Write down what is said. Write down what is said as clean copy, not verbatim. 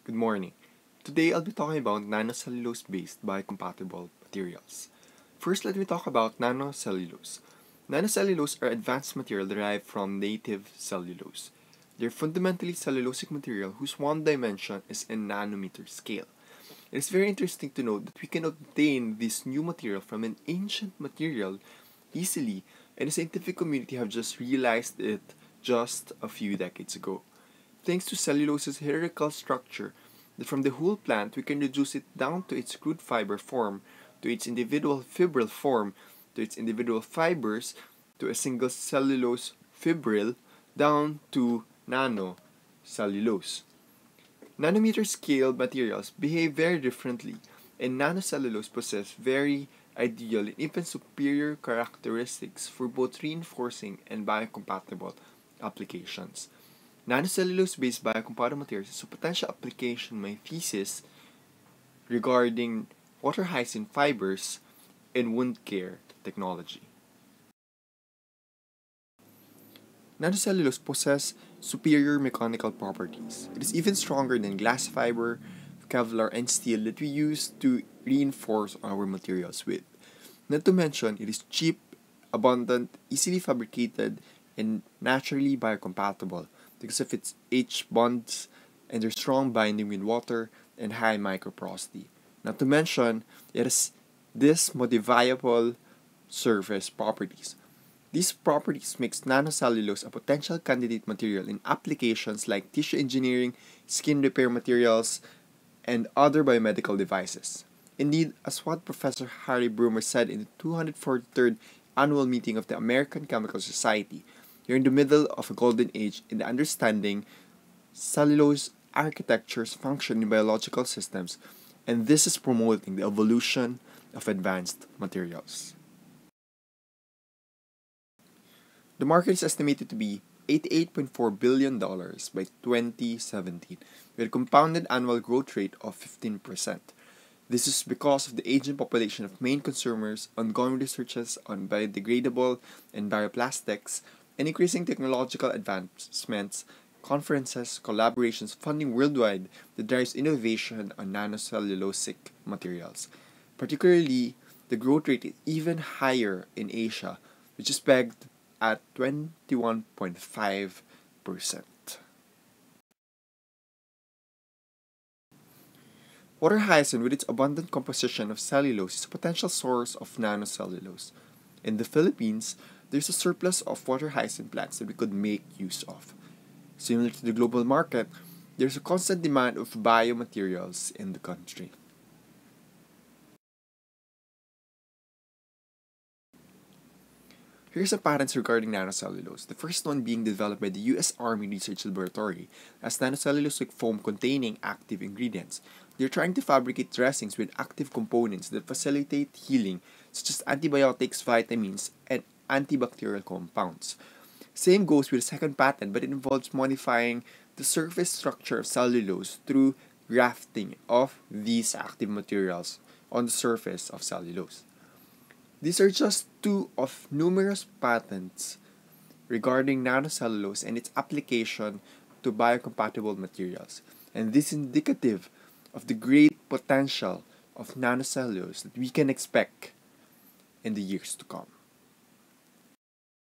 Good morning. Today I'll be talking about nanocellulose-based biocompatible materials. First, let me talk about nanocellulose. Nanocellulose are advanced material derived from native cellulose. They're fundamentally cellulosic material whose one dimension is in nanometer scale. It is very interesting to note that we can obtain this new material from an ancient material easily, and the scientific community have just realized it just a few decades ago. Thanks to cellulose's hierarchical structure, that from the whole plant we can reduce it down to its crude fiber form, to its individual fibril form, to its individual fibers, to a single cellulose fibril, down to nanocellulose. Nanometer scale materials behave very differently, and nanocellulose possess very ideal and even superior characteristics for both reinforcing and biocompatible applications. Nanocellulose-based biocompatible materials is a potential application in my thesis regarding water hyacinth fibers in wound care technology. Nanocellulose possesses superior mechanical properties. It is even stronger than glass fiber, Kevlar, and steel that we use to reinforce our materials with. Not to mention, it is cheap, abundant, easily fabricated, and naturally biocompatible because of its H bonds and their strong binding with water and high microporosity. Not to mention, it has this modifiable surface properties. These properties makes nanocellulose a potential candidate material in applications like tissue engineering, skin repair materials, and other biomedical devices. Indeed, as what Professor Harry Broomer said in the 243rd annual meeting of the American Chemical Society, you're in the middle of a golden age in the understanding cellulose architecture's function in biological systems, and this is promoting the evolution of advanced materials. The market is estimated to be $88.4 billion by 2017, with a compounded annual growth rate of 15%. This is because of the aging population of main consumers, ongoing researches on biodegradable and bioplastics, and increasing technological advancements, conferences, collaborations, funding worldwide that drives innovation on nanocellulosic materials. Particularly, the growth rate is even higher in Asia, which is pegged at 21.5%. Water hyacinth, with its abundant composition of cellulose, is a potential source of nanocellulose. In the Philippines, there's a surplus of water hyacinth plants that we could make use of. Similar to the global market, there's a constant demand of biomaterials in the country. Here's some patents regarding nanocellulose, the first one being developed by the US Army Research Laboratory as nanocellulosic foam containing active ingredients. They're trying to fabricate dressings with active components that facilitate healing, such as antibiotics, vitamins, and antibacterial compounds. Same goes with the second patent, but it involves modifying the surface structure of cellulose through grafting of these active materials on the surface of cellulose. These are just two of numerous patents regarding nanocellulose and its application to biocompatible materials. And this is indicative of the great potential of nanocellulose that we can expect in the years to come.